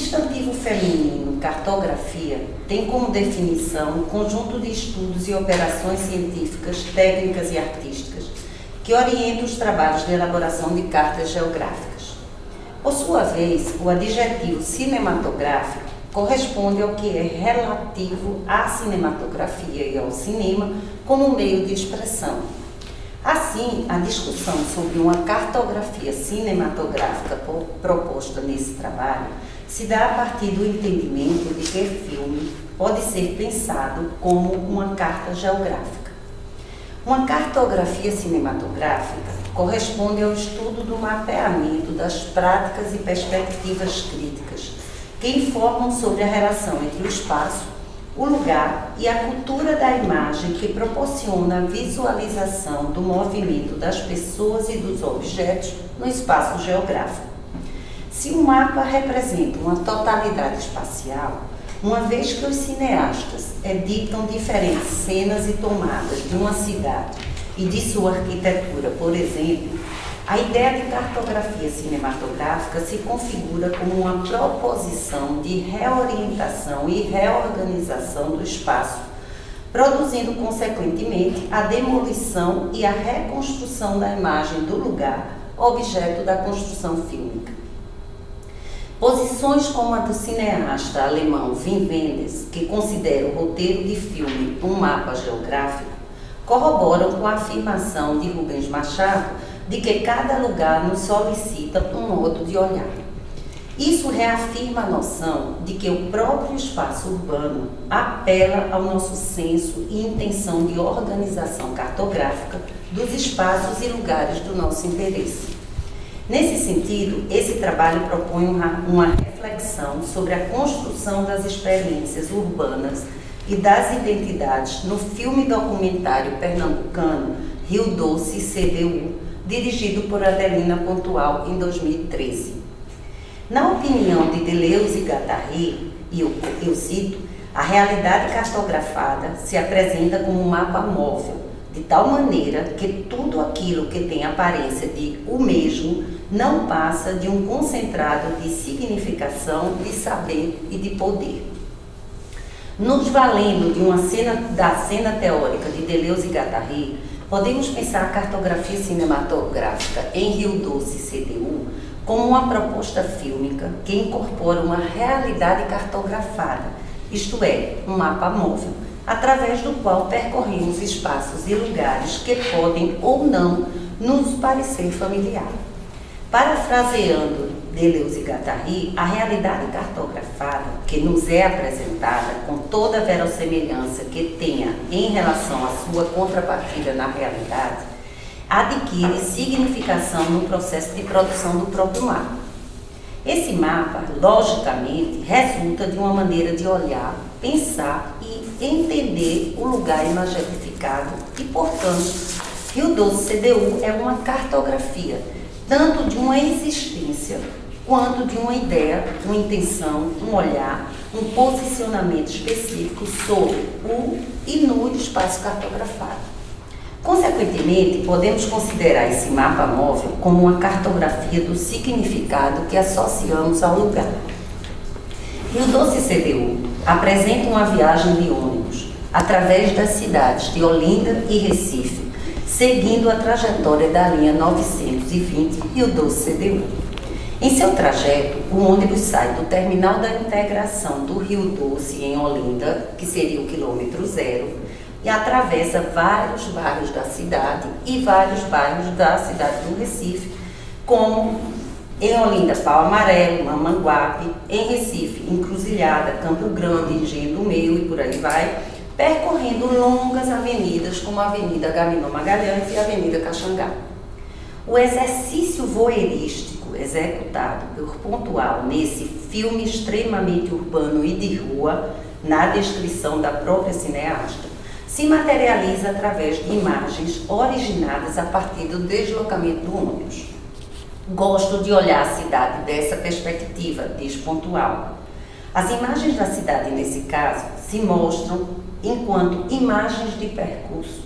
substantivo feminino cartografia tem como definição um conjunto de estudos e operações científicas, técnicas e artísticas que orientam os trabalhos de elaboração de cartas geográficas. Por sua vez, o adjetivo cinematográfico corresponde ao que é relativo à cinematografia e ao cinema como meio de expressão. Assim, a discussão sobre uma cartografia cinematográfica proposta nesse trabalho se dá a partir do entendimento de que filme pode ser pensado como uma carta geográfica. Uma cartografia cinematográfica corresponde ao estudo do mapeamento das práticas e perspectivas críticas que informam sobre a relação entre o espaço, o lugar e a cultura da imagem que proporciona a visualização do movimento das pessoas e dos objetos no espaço geográfico. Se um mapa representa uma totalidade espacial, uma vez que os cineastas editam diferentes cenas e tomadas de uma cidade e de sua arquitetura, por exemplo, a ideia de cartografia cinematográfica se configura como uma proposição de reorientação e reorganização do espaço, produzindo, consequentemente, a demolição e a reconstrução da imagem do lugar, objeto da construção fílmica. Posições como a do cineasta alemão Wim Wenders, que considera o roteiro de filme um mapa geográfico, corroboram com a afirmação de Rubens Machado de que cada lugar nos solicita um modo de olhar. Isso reafirma a noção de que o próprio espaço urbano apela ao nosso senso e intenção de organização cartográfica dos espaços e lugares do nosso interesse. Nesse sentido, esse trabalho propõe uma reflexão sobre a construção das experiências urbanas e das identidades no filme documentário pernambucano Rio Doce CDU, dirigido por Adelina Pontual em 2013. Na opinião de Deleuze e Guattari, e eu cito, a realidade cartografada se apresenta como um mapa móvel, de tal maneira que tudo aquilo que tem aparência de o mesmo não passa de um concentrado de significação, de saber e de poder. Nos valendo da cena teórica de Deleuze e Guattari, podemos pensar a cartografia cinematográfica em Rio Doce CDU como uma proposta fílmica que incorpora uma realidade cartografada, isto é, um mapa móvel, através do qual percorremos espaços e lugares que podem ou não nos parecer familiar. Parafraseando Deleuze e Guattari, a realidade cartografada, que nos é apresentada com toda a verossemelhança que tenha em relação à sua contrapartida na realidade, adquire significação no processo de produção do próprio mapa. Esse mapa, logicamente, resulta de uma maneira de olhar, pensar e entender o lugar imagetificado e, portanto, Rio Doce CDU é uma cartografia, tanto de uma existência quanto de uma ideia, uma intenção, um olhar, um posicionamento específico sobre o e no espaço cartografado. Consequentemente, podemos considerar esse mapa móvel como uma cartografia do significado que associamos ao lugar. Rio Doce CDU apresenta uma viagem de ônibus através das cidades de Olinda e Recife, seguindo a trajetória da linha 920 Rio Doce CDU. Em seu trajeto, o ônibus sai do terminal da integração do Rio Doce em Olinda, que seria o quilômetro 0, e atravessa vários bairros da cidade e vários bairros da cidade do Recife, como em Olinda, Pau Amarelo, Mamanguape, em Recife, Encruzilhada, Campo Grande, Engenho do Meio e por aí vai, percorrendo longas avenidas como a Avenida Agamenon Magalhães e a Avenida Caxangá. O exercício voyeurístico executado por Pontual nesse filme extremamente urbano e de rua, na descrição da própria cineasta, se materializa através de imagens originadas a partir do deslocamento do ônibus. Gosto de olhar a cidade dessa perspectiva, diz Pontual. As imagens da cidade, nesse caso, se mostram enquanto imagens de percurso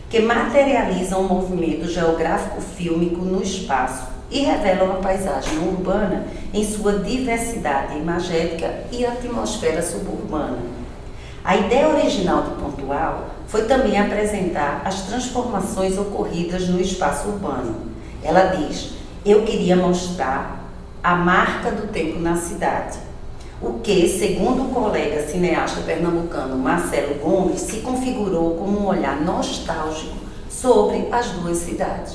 que materializam o movimento geográfico-fílmico no espaço, e revelam a paisagem urbana em sua diversidade imagética e atmosfera suburbana. A ideia original do Pontual foi também apresentar as transformações ocorridas no espaço urbano. Ela diz: eu queria mostrar a marca do tempo na cidade, o que, segundo o colega cineasta pernambucano Marcelo Gomes, se configurou como um olhar nostálgico sobre as duas cidades.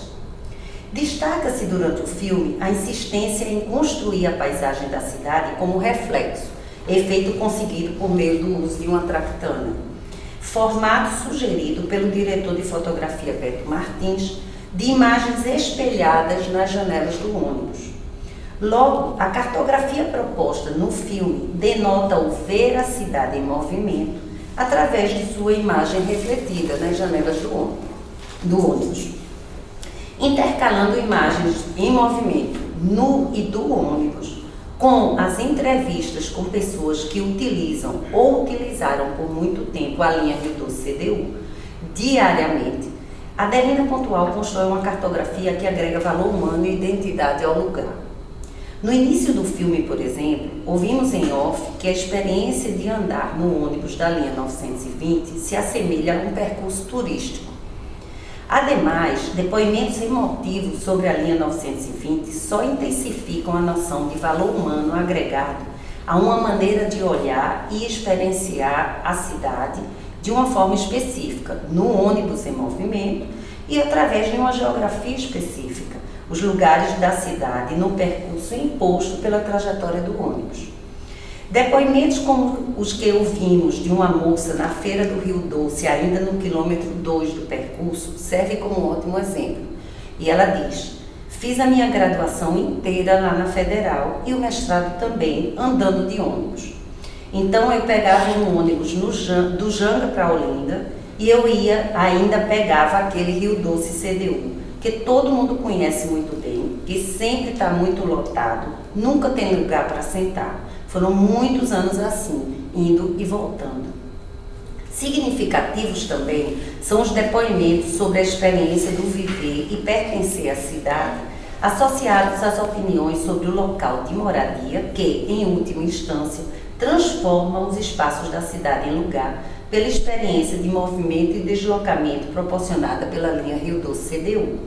Destaca-se durante o filme a insistência em construir a paisagem da cidade como reflexo, efeito conseguido por meio do uso de uma traquitana. Formato sugerido pelo diretor de fotografia Beto Martins, de imagens espelhadas nas janelas do ônibus. Logo, a cartografia proposta no filme denota o ver a cidade em movimento através de sua imagem refletida nas janelas do ônibus. Intercalando imagens em movimento no e do ônibus com as entrevistas com pessoas que utilizam ou utilizaram por muito tempo a linha Rio Doce CDU diariamente, a Adelina Pontual constrói uma cartografia que agrega valor humano e identidade ao lugar. No início do filme, por exemplo, ouvimos em off que a experiência de andar no ônibus da linha 920 se assemelha a um percurso turístico. Ademais, depoimentos emotivos sobre a linha 920 só intensificam a noção de valor humano agregado a uma maneira de olhar e experienciar a cidade de uma forma específica, no ônibus em movimento e através de uma geografia específica, os lugares da cidade no percurso imposto pela trajetória do ônibus. Depoimentos como os que ouvimos de uma moça na Feira do Rio Doce, ainda no quilômetro 2 do percurso, serve como um ótimo exemplo. E ela diz: fiz a minha graduação inteira lá na Federal e o mestrado também, andando de ônibus. Então eu pegava um ônibus do Janga para Olinda e eu ainda pegava aquele Rio Doce CDU, que todo mundo conhece muito bem, que sempre está muito lotado, nunca tem lugar para sentar. Foram muitos anos assim, indo e voltando. Significativos também são os depoimentos sobre a experiência do viver e pertencer à cidade, associados às opiniões sobre o local de moradia que, em última instância, transformam os espaços da cidade em lugar pela experiência de movimento e deslocamento proporcionada pela linha Rio Doce CDU.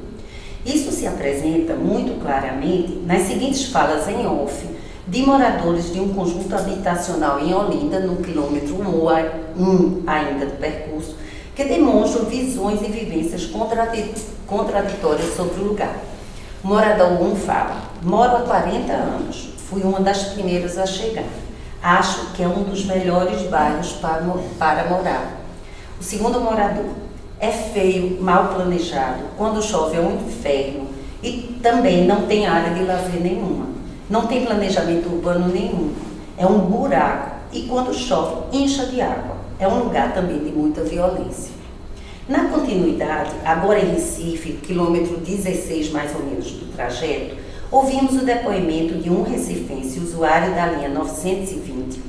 Isso se apresenta muito claramente nas seguintes falas em off de moradores de um conjunto habitacional em Olinda, no quilômetro 1 ainda do percurso, que demonstram visões e vivências contraditórias sobre o lugar. O morador 1 fala: moro há 40 anos, fui uma das primeiras a chegar. Acho que é um dos melhores bairros para morar. O segundo morador: é feio, mal planejado, quando chove é um inferno e também não tem área de lazer nenhuma. Não tem planejamento urbano nenhum. É um buraco e quando chove encha de água. É um lugar também de muita violência. Na continuidade, agora em Recife, quilômetro 16 mais ou menos do trajeto, ouvimos o depoimento de um recifense, usuário da linha 920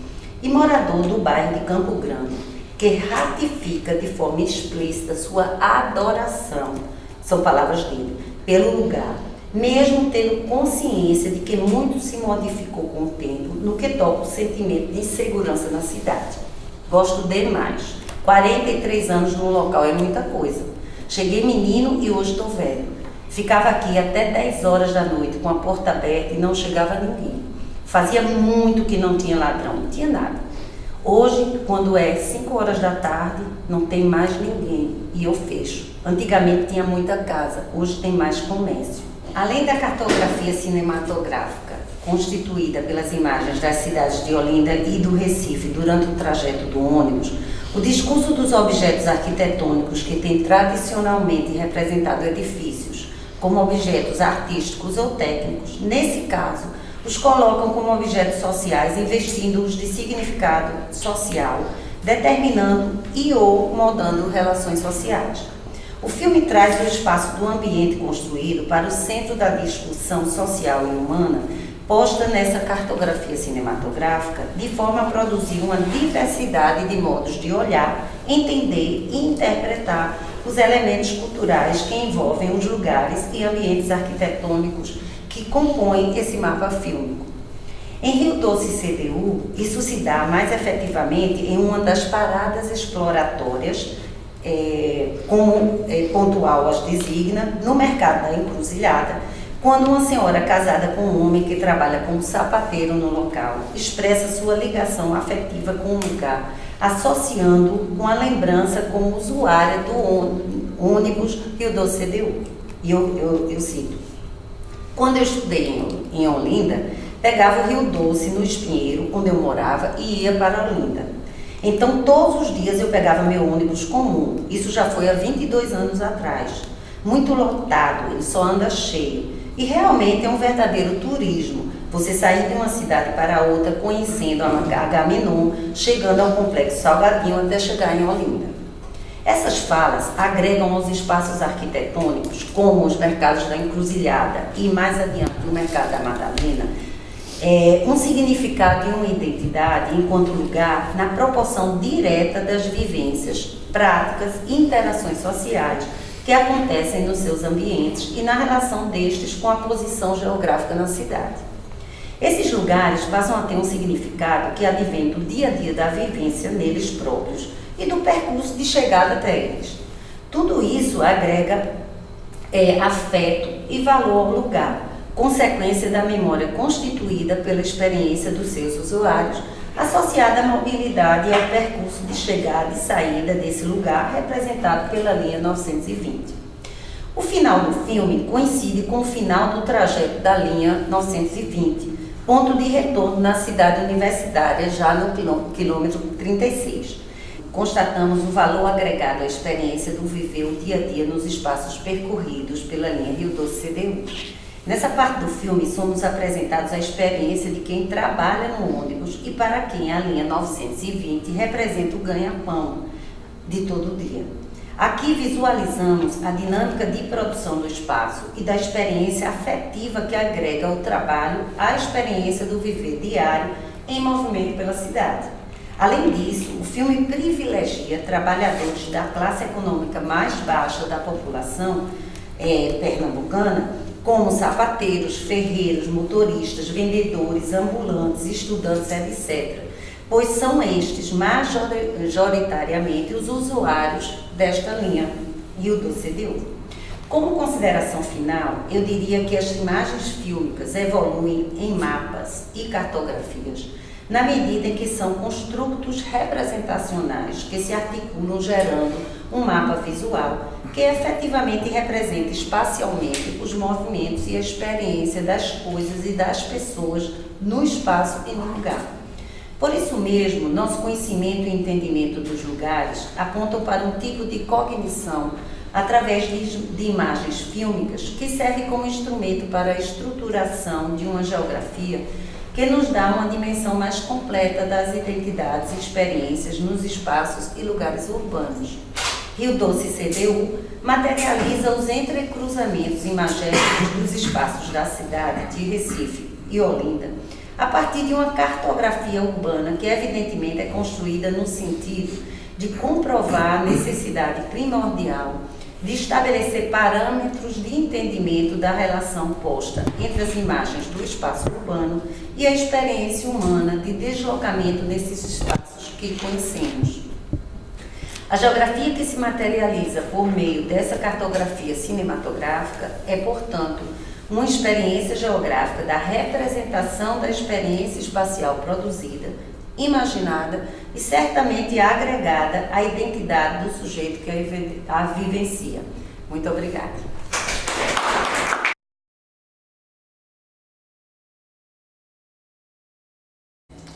e morador do bairro de Campo Grande, que ratifica de forma explícita sua adoração, são palavras dele, pelo lugar, mesmo tendo consciência de que muito se modificou com o tempo no que toca o sentimento de insegurança na cidade. Gosto demais. 43 anos num local é muita coisa. Cheguei menino e hoje estou velho. Ficava aqui até 10 horas da noite com a porta aberta e não chegava ninguém. Fazia muito que não tinha ladrão, não tinha nada. Hoje, quando é 5 horas da tarde, não tem mais ninguém e eu fecho. Antigamente tinha muita casa, hoje tem mais comércio. Além da cartografia cinematográfica, constituída pelas imagens das cidades de Olinda e do Recife durante o trajeto do ônibus, o discurso dos objetos arquitetônicos que tem tradicionalmente representado edifícios como objetos artísticos ou técnicos, nesse caso, os colocam como objetos sociais, investindo-os de significado social, determinando e ou moldando relações sociais. O filme traz o espaço do ambiente construído para o centro da discussão social e humana, posta nessa cartografia cinematográfica, de forma a produzir uma diversidade de modos de olhar, entender e interpretar os elementos culturais que envolvem os lugares e ambientes arquitetônicos que compõem esse mapa fílmico. Em Rio Doce CDU, isso se dá mais efetivamente em uma das paradas exploratórias, como pontual as designa, no mercado da Encruzilhada, quando uma senhora casada com um homem que trabalha como sapateiro no local expressa sua ligação afetiva com o lugar, associando com a lembrança como usuária do ônibus Rio Doce CDU. E eu cito: quando eu estudei em Olinda, pegava o Rio Doce no Espinheiro, onde eu morava, e ia para Olinda. Então, todos os dias eu pegava meu ônibus comum. Isso já foi há 22 anos atrás. Muito lotado, ele só anda cheio. E realmente é um verdadeiro turismo. Você sair de uma cidade para outra, conhecendo a Agamenon, chegando ao Complexo Salgadinho até chegar em Olinda. Essas falas agregam aos espaços arquitetônicos, como os mercados da Encruzilhada e mais adiante o Mercado da Madalena, um significado e uma identidade enquanto lugar na proporção direta das vivências, práticas e interações sociais que acontecem nos seus ambientes e na relação destes com a posição geográfica na cidade. Esses lugares passam a ter um significado que advém do dia a dia da vivência neles próprios e do percurso de chegada até eles. Tudo isso agrega afeto e valor ao lugar, consequência da memória constituída pela experiência dos seus usuários, associada à mobilidade e ao percurso de chegada e saída desse lugar, representado pela linha 920. O final do filme coincide com o final do trajeto da linha 920, ponto de retorno na cidade universitária, já no quilômetro 36. Constatamos o valor agregado à experiência do viver o dia a dia nos espaços percorridos pela linha Rio Doce CDU. Nessa parte do filme, somos apresentados a experiência de quem trabalha no ônibus e para quem a linha 920 representa o ganha-pão de todo dia. Aqui visualizamos a dinâmica de produção do espaço e da experiência afetiva que agrega o trabalho à experiência do viver diário em movimento pela cidade. Além disso, o filme privilegia trabalhadores da classe econômica mais baixa da população pernambucana, como sapateiros, ferreiros, motoristas, vendedores, ambulantes, estudantes, etc., pois são estes majoritariamente os usuários desta linha Rio Doce CDU. Como consideração final, eu diria que as imagens fílmicas evoluem em mapas e cartografias, na medida em que são construtos representacionais que se articulam gerando um mapa visual que efetivamente representa espacialmente os movimentos e a experiência das coisas e das pessoas no espaço e no lugar. Por isso mesmo, nosso conhecimento e entendimento dos lugares apontam para um tipo de cognição através de imagens fílmicas que serve como instrumento para a estruturação de uma geografia que nos dá uma dimensão mais completa das identidades e experiências nos espaços e lugares urbanos. Rio Doce CDU materializa os entrecruzamentos imagéticos dos espaços da cidade de Recife e Olinda, a partir de uma cartografia urbana que evidentemente é construída no sentido de comprovar a necessidade primordial de estabelecer parâmetros de entendimento da relação posta entre as imagens do espaço urbano e a experiência humana de deslocamento nesses espaços que conhecemos. A geografia que se materializa por meio dessa cartografia cinematográfica é, portanto, uma experiência geográfica da representação da experiência espacial produzida, imaginada e certamente agregada à identidade do sujeito que a vivencia. Muito obrigada.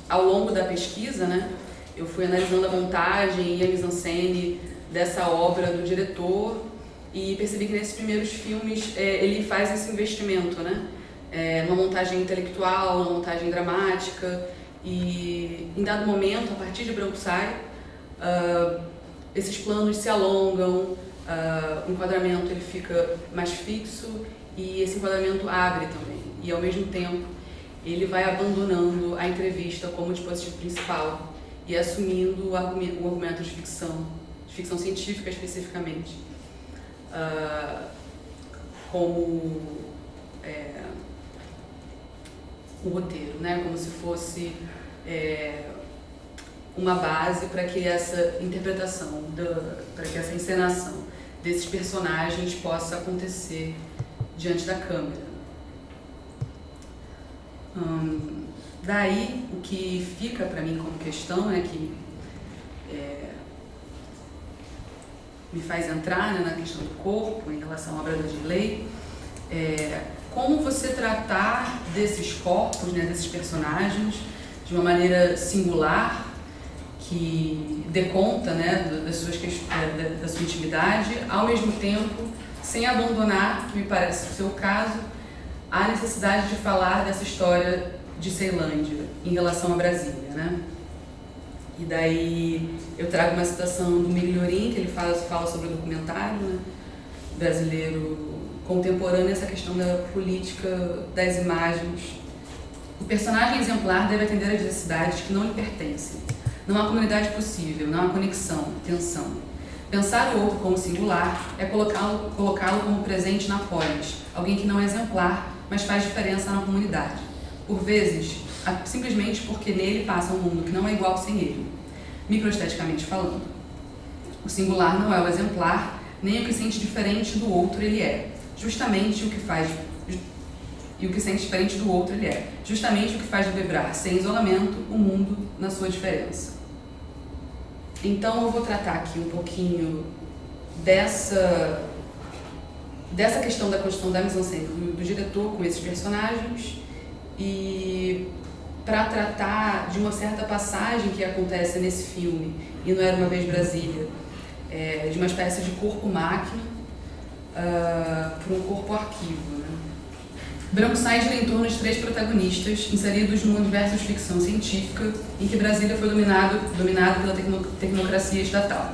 Ao longo da pesquisa, eu fui analisando a montagem e a mise-en-scène dessa obra do diretor e percebi que nesses primeiros filmes ele faz esse investimento, numa montagem intelectual, numa montagem dramática. E em dado momento, a partir de Branco Sai, esses planos se alongam, o enquadramento ele fica mais fixo e esse enquadramento abre também. E ao mesmo tempo ele vai abandonando a entrevista como dispositivo principal e assumindo o argumento de ficção científica especificamente, como o roteiro, né? Como se fosse uma base para que essa interpretação, para que essa encenação desses personagens possa acontecer diante da câmera. Daí, o que fica para mim como questão, né, que me faz entrar, né, na questão do corpo em relação à obra da Dirley, como você tratar desses corpos, né, desses personagens, de uma maneira singular, que dê conta, né, da sua intimidade, ao mesmo tempo, sem abandonar, que me parece o seu caso, a necessidade de falar dessa história de Ceilândia em relação a Brasília, né? E daí eu trago uma citação do Migliorin, que ele fala sobre o documentário, né, brasileiro contemporâneo, essa questão da política das imagens. O personagem exemplar deve atender às necessidades que não lhe pertencem. Não há comunidade possível, não há conexão, tensão. Pensar o outro como singular é colocá-lo como presente na polis, alguém que não é exemplar, mas faz diferença na comunidade. Por vezes, simplesmente porque nele passa um mundo que não é igual sem ele, microesteticamente falando. O singular não é o exemplar, nem o que sente diferente do outro ele é. Justamente o que faz e o que sente diferente do outro ele é. Justamente o que faz vibrar sem isolamento o mundo na sua diferença. Então eu vou tratar aqui um pouquinho dessa questão da construção da mise-en-scène do diretor com esses personagens e para tratar de uma certa passagem que acontece nesse filme, e Não Era Uma Vez Brasília, de uma espécie de corpo-máquina para um corpo-arquivo, né? Branco-Sai gira em torno de 3 protagonistas inseridos num universo de ficção científica em que Brasília foi dominado pela tecnocracia estatal.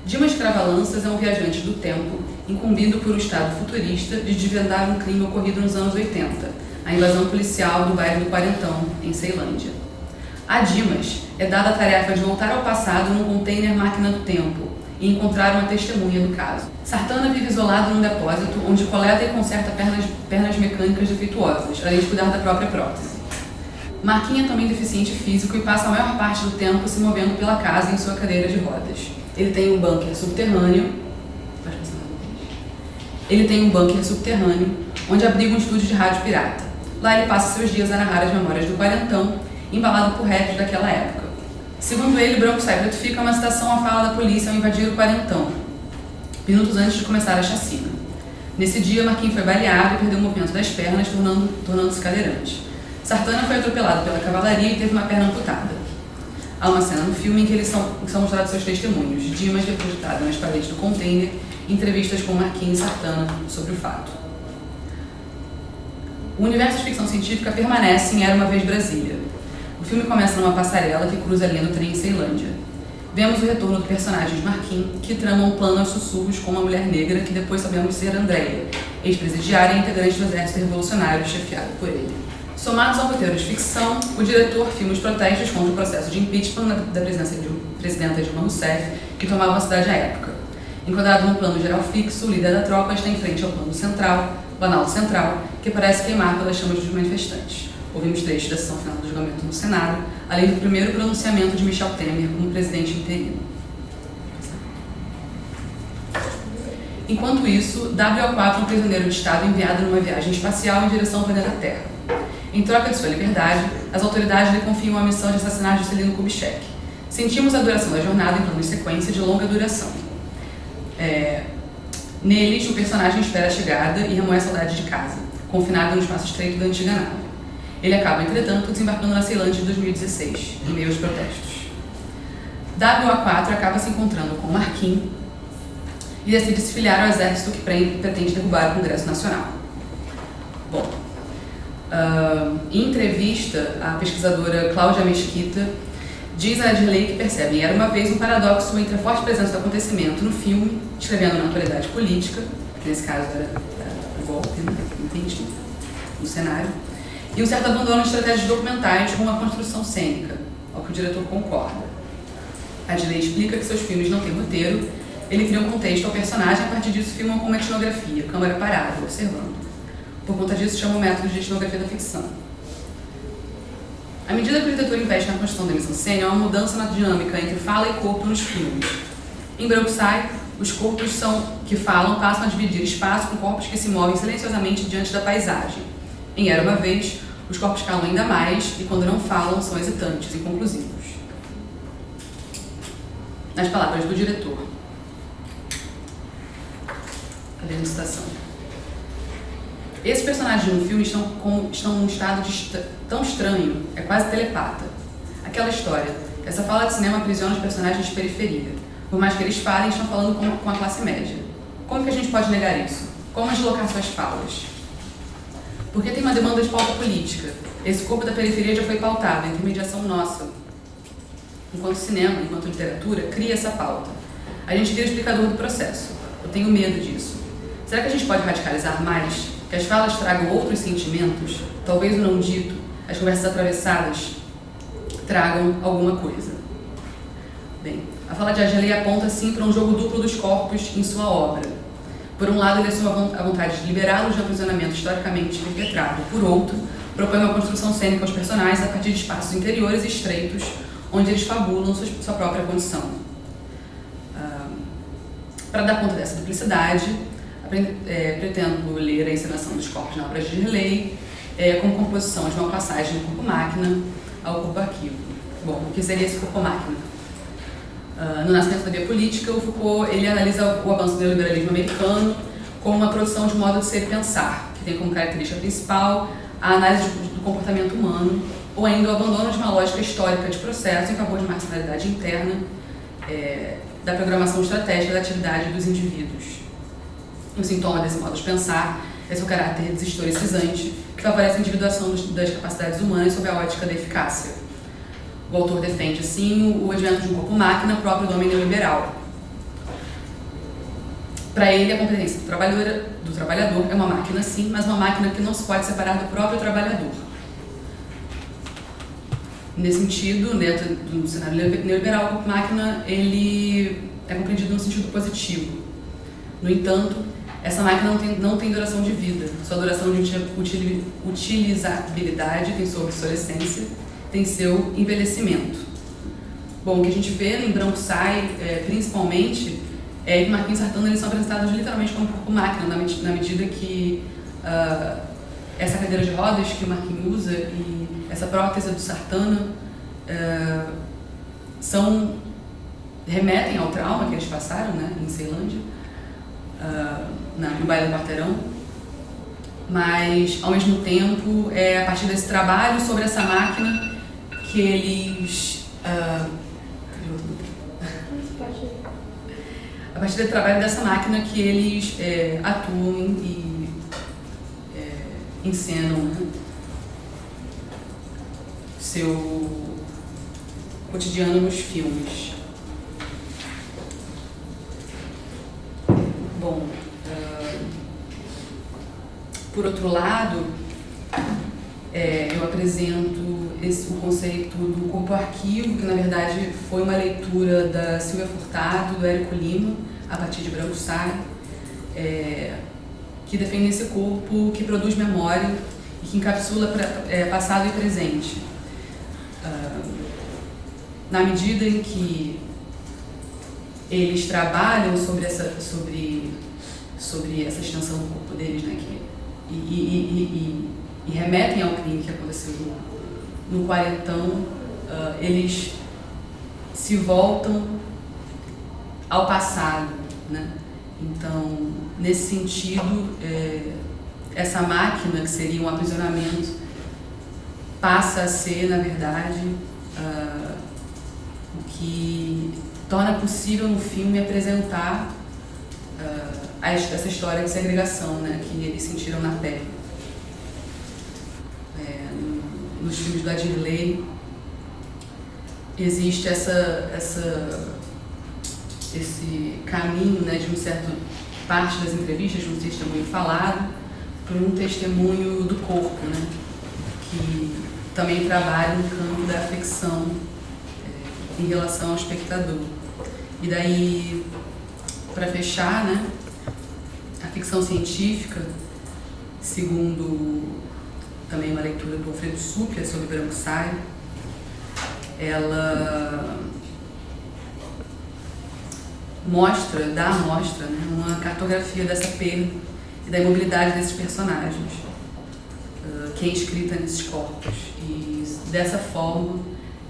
Dimas Cravalanças é um viajante do tempo incumbido por um estado futurista de desvendar um crime ocorrido nos anos 80, a invasão policial do bairro do Quarentão, em Ceilândia. A Dimas é dada a tarefa de voltar ao passado num container máquina do tempo e encontrar uma testemunha do caso. Sartana vive isolado num depósito onde coleta e conserta pernas mecânicas defeituosas, além de cuidar da própria prótese. Marquinhos é também deficiente físico e passa a maior parte do tempo se movendo pela casa em sua cadeira de rodas. Ele tem um bunker subterrâneo onde abriga um estúdio de rádio pirata. Lá ele passa seus dias a narrar as memórias do Quarentão, embalado por raps daquela época. Segundo ele, Branco-Sai ratifica uma citação à fala da polícia ao invadir o Quarentão, minutos antes de começar a chacina. Nesse dia, Marquinhos foi baleado e perdeu o movimento das pernas, tornando-se cadeirante. Sartana foi atropelado pela cavalaria e teve uma perna amputada. Há uma cena no filme em que são mostrados seus testemunhos, Dimas depositado nas paredes do container, entrevistas com Marquinhos e Sartana sobre o fato. O universo de ficção científica permanece em Era Uma Vez Brasília. O filme começa numa passarela que cruza a linha do trem em Ceilândia. Vemos o retorno do personagem de Marquinhos, que trama um plano aos sussurros com uma mulher negra que depois sabemos ser Andréia, ex-presidiária e integrante do exército revolucionário chefiado por ele. Somados ao roteiro de ficção, o diretor filma os protestos contra o processo de impeachment da presidenta Dilma Rousseff, que tomava a cidade à época. Enquadrado num plano geral fixo, o líder da tropa está em frente ao plano central, Planalto Central, que parece queimar pelas chamas dos manifestantes. Ouvimos trechos da sessão final do julgamento no Senado, além do primeiro pronunciamento de Michel Temer como presidente interino. Enquanto isso, WO4 é um prisioneiro de Estado enviado numa viagem espacial em direção ao planeta Terra. Em troca de sua liberdade, as autoridades lhe confiam a missão de assassinar Juscelino Kubitschek. Sentimos a duração da jornada em plano de sequência de longa duração. Neles, o personagem espera a chegada e remoe a saudade de casa, confinado no espaço estreito da antiga nave. Ele acaba, entretanto, desembarcando na Ceilândia em 2016, em meio aos protestos. WO4 acaba se encontrando com Marquinhos e decide se filiar ao exército que pretende derrubar o Congresso Nacional. Bom, em entrevista, a pesquisadora Cláudia Mesquita diz a Dirley que percebe Era Uma Vez um paradoxo entre a forte presença do acontecimento no filme, descrevendo na atualidade política, que nesse caso era o golpe, né, impeachment, no cenário, e um certo abandono de estratégias documentais com uma construção cênica, ao que o diretor concorda. A Dirley explica que seus filmes não têm roteiro, ele cria um contexto ao personagem e a partir disso filmam com uma etnografia, câmera parada, observando. Por conta disso, chama o método de etnografia da ficção. À medida que o diretor investe na construção da mise-en-scène, há uma mudança na dinâmica entre fala e corpo nos filmes. Em Branco Sai, os corpos que falam passam a dividir espaço com corpos que se movem silenciosamente diante da paisagem. Em Era Uma Vez, os corpos calam ainda mais e, quando não falam, são hesitantes e inconclusivos. Nas palavras do diretor. Cadê a citação? Esses personagens no filme estão num estado tão estranho, é quase telepata. Aquela história, essa fala de cinema aprisiona os personagens de periferia. Por mais que eles falem, estão falando com a classe média. Como que a gente pode negar isso? Como deslocar suas falas? Porque tem uma demanda de pauta política. Esse corpo da periferia já foi pautado, a intermediação nossa. Enquanto cinema, enquanto literatura, cria essa pauta. A gente vira o explicador do processo. Eu tenho medo disso. Será que a gente pode radicalizar mais? Que as falas tragam outros sentimentos? Talvez o não dito, as conversas atravessadas, tragam alguma coisa. Bem, a fala de Ageley aponta, sim, para um jogo duplo dos corpos em sua obra. Por um lado, ele assume a vontade de liberá-los do aprisionamento historicamente perpetrado. Por outro, propõe uma construção cênica aos personagens a partir de espaços interiores e estreitos, onde eles fabulam sua própria condição. Para dar conta dessa duplicidade, pretendo ler a encenação dos corpos na obra de Ageley, como composição de uma passagem do corpo-máquina ao corpo-arquivo. Bom, o que seria esse corpo-máquina? No Nascimento da Via Política, o Foucault ele analisa o avanço do neoliberalismo americano como uma produção de modo de ser e pensar, que tem como característica principal a análise do comportamento humano, ou ainda o abandono de uma lógica histórica de processo em favor de marginalidade interna, da programação estratégica da atividade dos indivíduos. Um sintoma desse modo de pensar é seu caráter deshistoricizante, que favorece a individuação das capacidades humanas sob a ótica da eficácia. O autor defende, assim, o advento de um corpo-máquina próprio do homem neoliberal. Para ele, a competência do trabalhador é uma máquina, sim, mas uma máquina que não se pode separar do próprio trabalhador. Nesse sentido, dentro do cenário neoliberal, o corpo-máquina ele é compreendido no sentido positivo. No entanto, essa máquina não tem duração de vida. Sua duração de utilizabilidade tem sua obsolescência, tem seu envelhecimento. Bom, o que a gente vê em Branco Sai, principalmente, é que Marquinhos e Sartana eles são apresentados literalmente como corpo-máquina, na medida que essa cadeira de rodas que o Marquinhos usa e essa prótese do Sartana remetem ao trauma que eles passaram, né, em Ceilândia, no baile do Quarteirão, mas ao mesmo tempo é a partir desse trabalho sobre essa máquina que eles a partir do trabalho dessa máquina que eles atuam e encenam, né, seu cotidiano nos filmes. Bom, por outro lado, eu apresento o conceito do corpo-arquivo, que na verdade foi uma leitura da Silvia Furtado, do Érico Lima, a partir de Branco Sai, que defende esse corpo que produz memória e que encapsula passado e presente. Na medida em que eles trabalham sobre essa extensão do corpo deles, né, e remetem ao crime que aconteceu no Quarentão, eles se voltam ao passado, né? Então, nesse sentido, essa máquina que seria um aprisionamento passa a ser, na verdade, o que torna possível no filme apresentar essa história de segregação, né, que eles sentiram na pele. Nos filmes do Adirley existe esse caminho, né, de um certo parte das entrevistas, de um testemunho falado, para um testemunho do corpo, né, que também trabalha no campo da afecção em relação ao espectador. E daí, para fechar, né, a ficção científica, segundo também uma leitura do Alfredo Supia sobre Branco Sai, ela dá à mostra, né, uma cartografia dessa perda e da imobilidade desses personagens, que é escrita nesses corpos. E dessa forma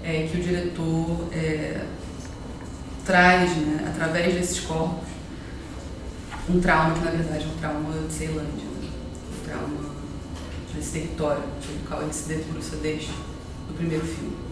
é que o diretor traz, né, através desses corpos, um trauma que na verdade é um trauma de Ceilândia, né? Um trauma desse território sobre o qual ele se debruça desde o primeiro filme.